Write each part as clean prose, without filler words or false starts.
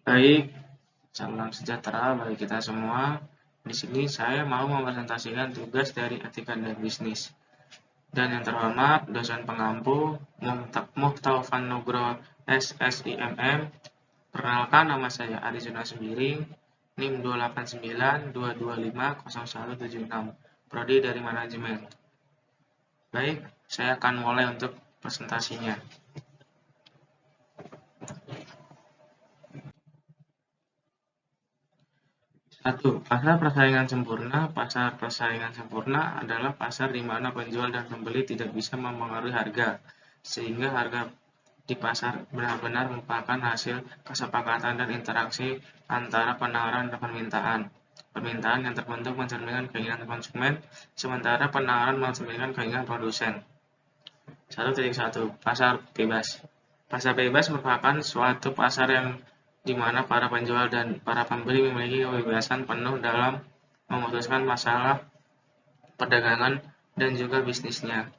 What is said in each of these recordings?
Baik, salam sejahtera bagi kita semua. Di sini saya mau mempresentasikan tugas dari etika dan bisnis. Dan yang terhormat, dosen pengampu Muhtaufan Nugroho SSIMM. Perkenalkan, nama saya Arizona Sembiring, NIM 28922500176, Prodi dari Manajemen. Baik, saya akan mulai untuk presentasinya. 1. Pasar persaingan sempurna. Pasar persaingan sempurna adalah pasar di mana penjual dan pembeli tidak bisa mempengaruhi harga, sehingga harga di pasar benar-benar merupakan hasil kesepakatan dan interaksi antara penawaran dan permintaan. Permintaan yang terbentuk mencerminkan keinginan konsumen, sementara penawaran mencerminkan keinginan produsen. 1.1. Pasar bebas. Pasar bebas merupakan suatu pasar yang di mana para penjual dan para pembeli memiliki kebebasan penuh dalam memutuskan masalah perdagangan dan juga bisnisnya.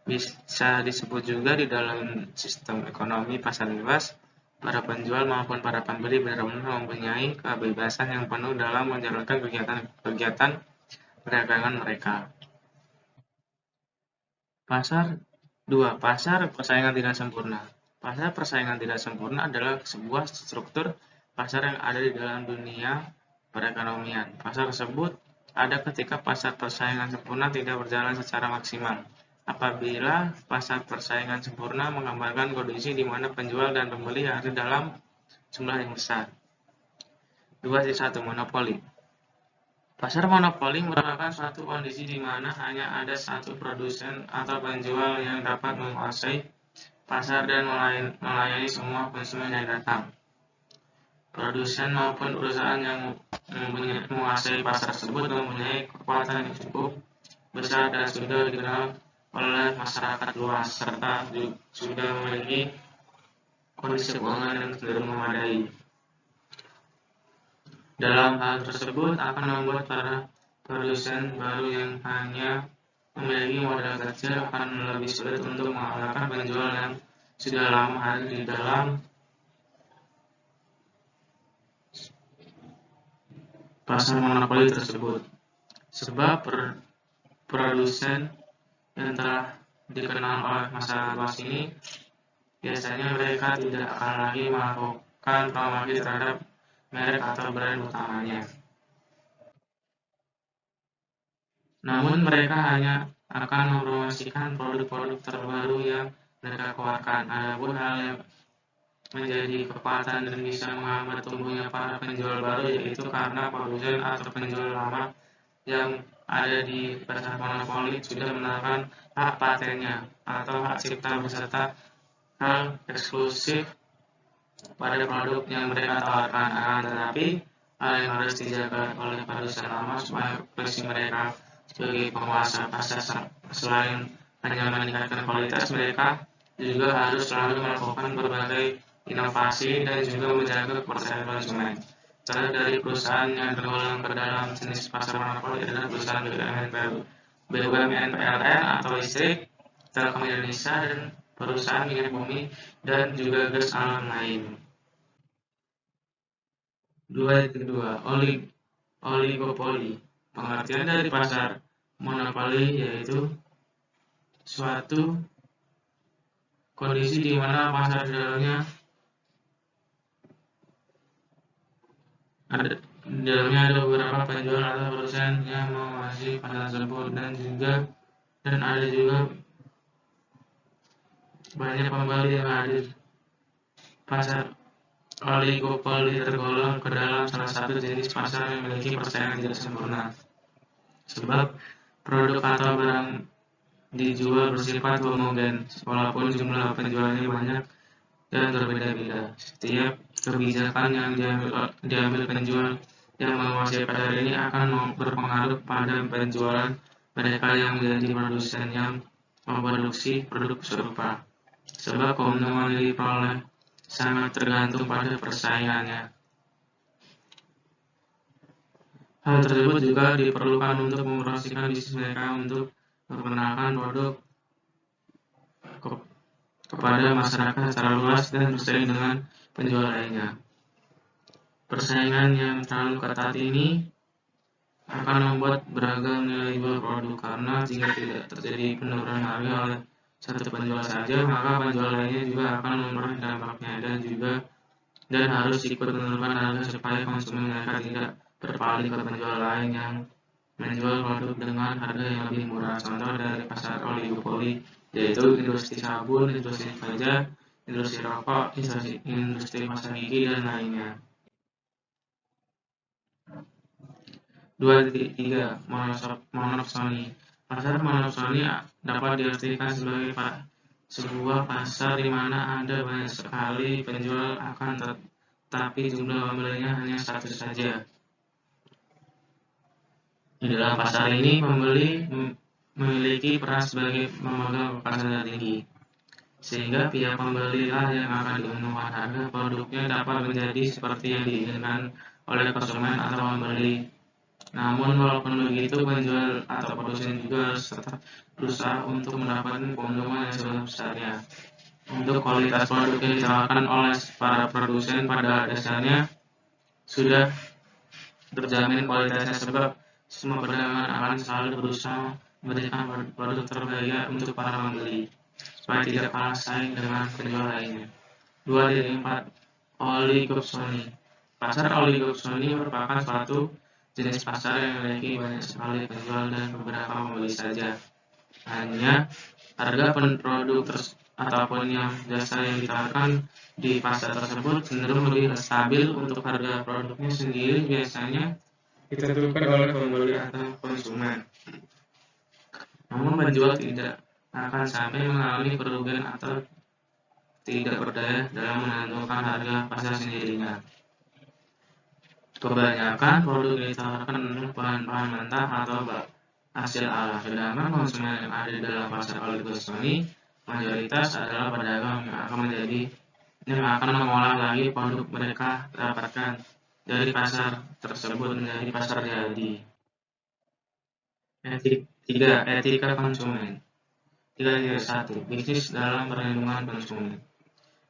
Bisa disebut juga di dalam sistem ekonomi pasar bebas, para penjual maupun para pembeli benar-benar mempunyai kebebasan yang penuh dalam menjalankan kegiatan perdagangan mereka. Pasar 2. Pasar persaingan tidak sempurna. Pasar persaingan tidak sempurna adalah sebuah struktur pasar yang ada di dalam dunia perekonomian. Pasar tersebut ada ketika pasar persaingan sempurna tidak berjalan secara maksimal. Apabila pasar persaingan sempurna menggambarkan kondisi di mana penjual dan pembeli ada dalam jumlah yang besar. 2.1. Monopoli. Pasar monopoli merupakan suatu kondisi di mana hanya ada satu produsen atau penjual yang dapat menguasai pasar dan melayani semua konsumen yang datang. Produsen maupun perusahaan yang menguasai pasar tersebut mempunyai kekuatan yang cukup besar dan sudah dikenal oleh masyarakat luas, serta sudah memiliki kondisi keuangan yang sudah memadai. Dalam hal tersebut akan membuat para produsen baru yang hanya memiliki modal kecil akan lebih sulit untuk mengalahkan penjual yang sudah lama ada di dalam pasar monopoli tersebut. Sebab produsen yang telah dikenal oleh masyarakat luas ini, biasanya mereka tidak akan lagi melakukan promosi terhadap merek atau brand utamanya. Namun mereka hanya akan mempromosikan produk-produk terbaru yang mereka keluarkan. Adapun hal yang menjadi kekuatan dan bisa menghambat tumbuhnya para penjual baru yaitu karena produsen atau penjual lama yang ada di pasar monopoli sudah menawarkan hak patennya atau hak cipta beserta hal eksklusif pada produk yang mereka tawarkan. Tetapi hal yang harus dijaga oleh produsen lama supaya posisi mereka sebagai penguasa pasar selain hanya meningkatkan kualitas, mereka juga harus selalu melakukan berbagai inovasi dan juga menjaga kepercayaan konsumen. Contoh dari perusahaan yang tergolong ke dalam jenis pasar monopoli adalah perusahaan BUMN PLN atau listrik, Telkom Indonesia, dan perusahaan minyak bumi dan juga gas alam lain. 2. Oligopoli. Pengertian dari pasar monopoli yaitu suatu kondisi di mana pasar di dalamnya ada beberapa penjual atau produsen yang menguasai pasar tersebut dan ada juga banyak pembeli yang hadir. Pasar oligopoli tergolong ke dalam salah satu jenis pasar yang memiliki persaingan tidak sempurna. Sebab produk atau barang dijual bersifat homogen, walaupun jumlah penjualnya banyak dan berbeda-beda. Setiap kebijakan yang diambil penjual yang menguasai pasar ini akan berpengaruh pada penjualan mereka yang menjadi produsen yang memproduksi produk serupa. Sebab keuntungan yang diperoleh sangat tergantung pada persaingannya. Hal tersebut juga diperlukan untuk mempromosikan bisnis mereka untuk memperkenalkan produk kepada masyarakat secara luas dan bersaing dengan penjual lainnya. Persaingan yang terlalu ketat ini akan membuat beragam nilai jual produk, karena jika tidak terjadi penurunan harga oleh satu penjual saja, maka penjual lainnya juga akan memperoleh dampaknya dan harus ikut menurunkan harga supaya konsumen mereka tidak berpaling ke penjual lain yang menjual produk dengan harga yang lebih murah. Contoh dari pasar oligopoli yaitu industri sabun, industri baja, industri rokok, industri masak gigi, dan lainnya. 2.3 Monopsoni. Pasar monopsoni dapat diartikan sebagai sebuah pasar di mana ada banyak sekali penjual tetapi jumlah pembelinya hanya satu saja. Di dalam pasar ini, pembeli memiliki peran sebagai pemegang pasar tinggi, sehingga pihak pembeli lah yang akan diumumkan harga produknya dapat menjadi seperti yang diinginkan oleh konsumen atau pembeli. Namun walaupun begitu, penjual atau produsen juga harus tetap berusaha untuk mendapatkan keuntungan yang sebesar-besarnya. Untuk kualitas produk yang ditawarkan oleh para produsen pada dasarnya sudah terjamin kualitasnya, sebab semua pedagang akan selalu berusaha memberikan produk terbaik untuk para pembeli supaya tidak kalah saing dengan penjual lainnya. 2.4 Oligopsoni. Pasar oligopsoni merupakan suatu jenis pasar yang memiliki banyak sekali penjual dan beberapa pembeli saja. Hanya harga produk ataupun yang jasa yang ditawarkan di pasar tersebut cenderung lebih stabil. Untuk harga produknya sendiri biasanya ditentukan oleh pembeli atau konsumen. Namun penjual tidak akan sampai mengalami kerugian atau tidak berdaya dalam menentukan harga pasar sendirinya. Kebanyakan produk yang ditawarkan adalah bahan-bahan mentah atau hasil alam, sedangkan konsumen yang ada di dalam pasar oligopsoni mayoritas adalah pedagang yang akan mengolah lagi produk mereka dapatkan dari pasar tersebut menjadi pasar jadi. 3. Etika konsumen. 3.1 Bisnis dalam perlindungan konsumen.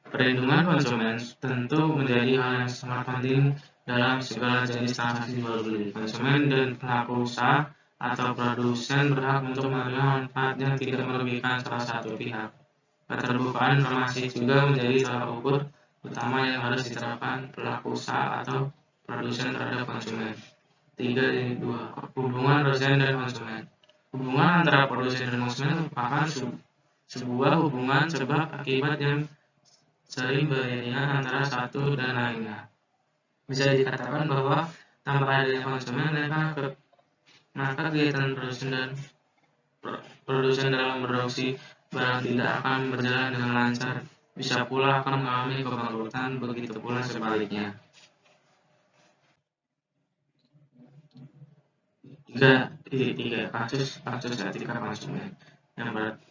Perlindungan konsumen tentu menjadi hal yang sangat penting dalam segala jenis transaksi jual beli. Konsumen dan pelaku usaha atau produsen berhak untuk menerima manfaat yang tidak merugikan salah satu pihak. Keterbukaan informasi juga menjadi tolak ukur utama yang harus diterapkan pelaku usaha atau produsen terhadap konsumen. 3.2 Hubungan produsen dan konsumen. Hubungan antara produsen dan konsumen merupakan sebuah hubungan sebab akibat yang sering beriringan antara satu dan lainnya. Bisa dikatakan bahwa tanpa adanya konsumen, maka kegiatan produsen dalam produksi barang tidak akan berjalan dengan lancar. Bisa pula akan mengalami kebangkrutan, begitu pula sebaliknya. 3.3 Kasus etika konsumen.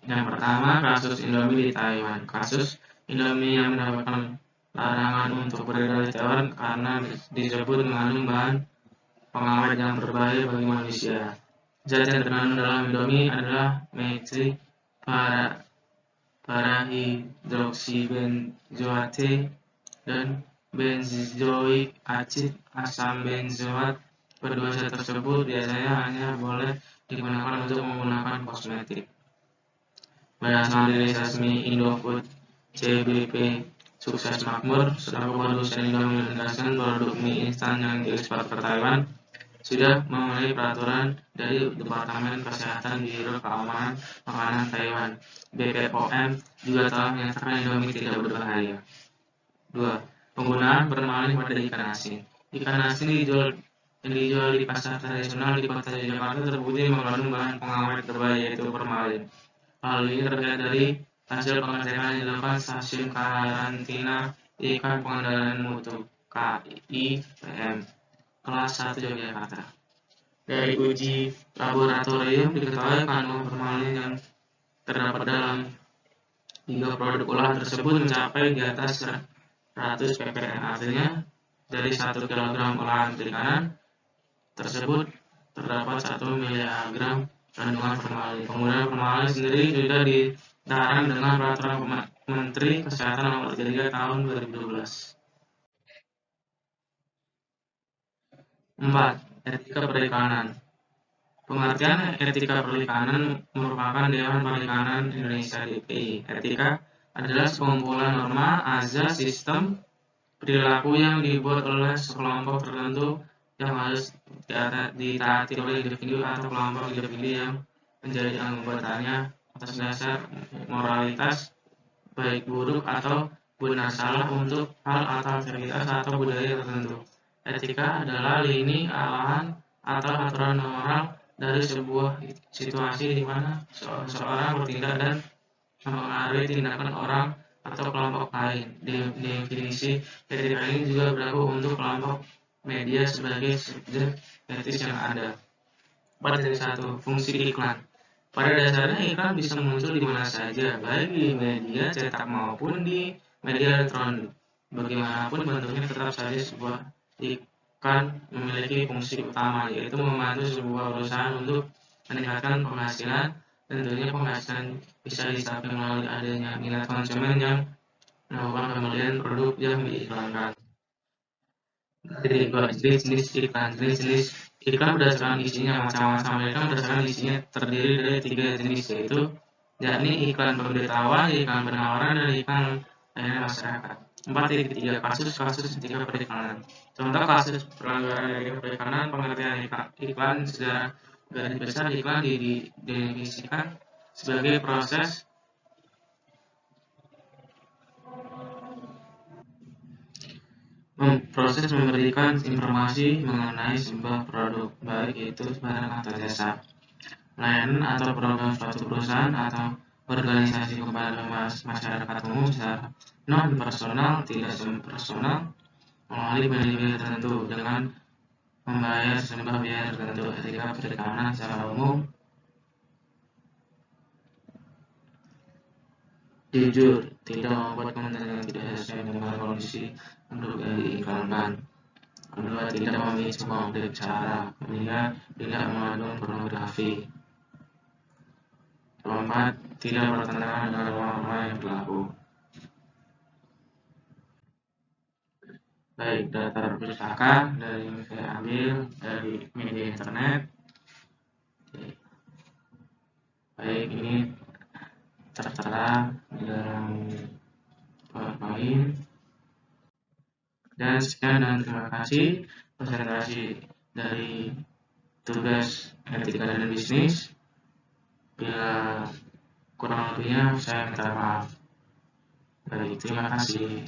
Yang pertama, kasus Indomie di Taiwan. Kasus Indomie yang mendapatkan larangan untuk beredar di Taiwan karena disebut mengandung bahan pengawet yang berbahaya bagi manusia. Zat yang terkandung dalam Indomie adalah methyl parahidroksibenzoate dan benzoic acid asam benzoat. Kedua zat tersebut biasanya hanya boleh digunakan untuk menggunakan kosmetik. Berdasarkan rilis resmi Indofood, CBP sukses makmur setelah produsen Indomie menegaskan produk mie instan yang diekspor ke Taiwan sudah memenuhi peraturan dari Departemen Kesehatan Biro Keamanan Makanan Taiwan. BPOM juga telah menyatakan Indomie tidak berbahaya. 2. Penggunaan formalin pada ikan asin. Ikan asin yang dijual di pasar tradisional di kota Jakarta terbukti mengandung bahan pengawet berbahaya yaitu formalin. Hal ini terlihat dari hasil pengecekan yang dilakukan Stasiun Karantina Ikan Pengendalian Mutu (KIPM) kelas 1 Yogyakarta. Dari uji laboratorium diketahui kandungan formalin yang terdapat dalam 3 produk olahan tersebut mencapai di atas 100 ppm. Artinya dari 1 kg olahan perikanan tersebut terdapat 1 miligram kandungan formalin. Penggunaan formalin sendiri sudah dilarang dengan peraturan Menteri Kesehatan Nomor 3 Tahun 2012. 4. Etika perikanan. Pengertian etika perikanan merupakan Dewan Perikanan Indonesia (DPI). Etika adalah sekumpulan norma, azas, sistem, perilaku yang dibuat oleh sekelompok tertentu yang harus ditaati oleh individu atau kelompok individu yang menjadi anggotanya atas dasar moralitas baik buruk atau benar salah untuk hal atau aktivitas atau budaya tertentu. Etika adalah lini arahan atau aturan moral dari sebuah situasi di mana seseorang bertindak dan mempengaruhi tindakan orang atau kelompok lain. Definisi etika ini juga berlaku untuk kelompok media sebagai subjek etis yang ada. 4.1. Fungsi iklan. Pada dasarnya iklan bisa muncul di mana saja, baik di media cetak maupun di media elektronik. Bagaimanapun bentuknya, tetap saja sebuah iklan memiliki fungsi utama, yaitu membantu sebuah perusahaan untuk meningkatkan penghasilan. Tentunya penghasilan bisa dicapai melalui adanya minat konsumen yang melakukan pembelian produk yang diiklankan. Jadi jenis iklan. Jenis iklan berdasarkan isinya macam-macam. Iklan berdasarkan isinya terdiri dari 3 jenis, yaitu yakni iklan pemberitahuan, iklan penawaran, dan iklan layanan masyarakat. 4.3. Kasus-kasus etika periklanan. Contoh kasus pelanggaran etika periklanan. Pengertian iklan secara garis besar, iklan didefinisikan sebagai proses memberikan informasi mengenai sebuah produk, baik itu barang atau jasa, layanan atau program suatu perusahaan atau organisasi kepada masyarakat umum secara non-personal, tidak personal, melalui biaya tertentu dengan membayar sejumlah biaya tertentu. Etika periklanan secara umum: jujur, tidak membuat konten yang tidak sesuai dengan kondisi untuk diiklankan. Kedua, tidak memicu konflik cara. Ketiga, tidak mengandung pornografi. Keempat, tidak bertentangan dengan norma yang berlaku. Baik, data perpustakaan dari saya ambil dari media internet. Baik, ini tertera di dalam PowerPoint. Dan sekian dan terima kasih presentasi dari tugas etika dan bisnis. Bila kurang lebihnya saya minta maaf. Baik, terima kasih.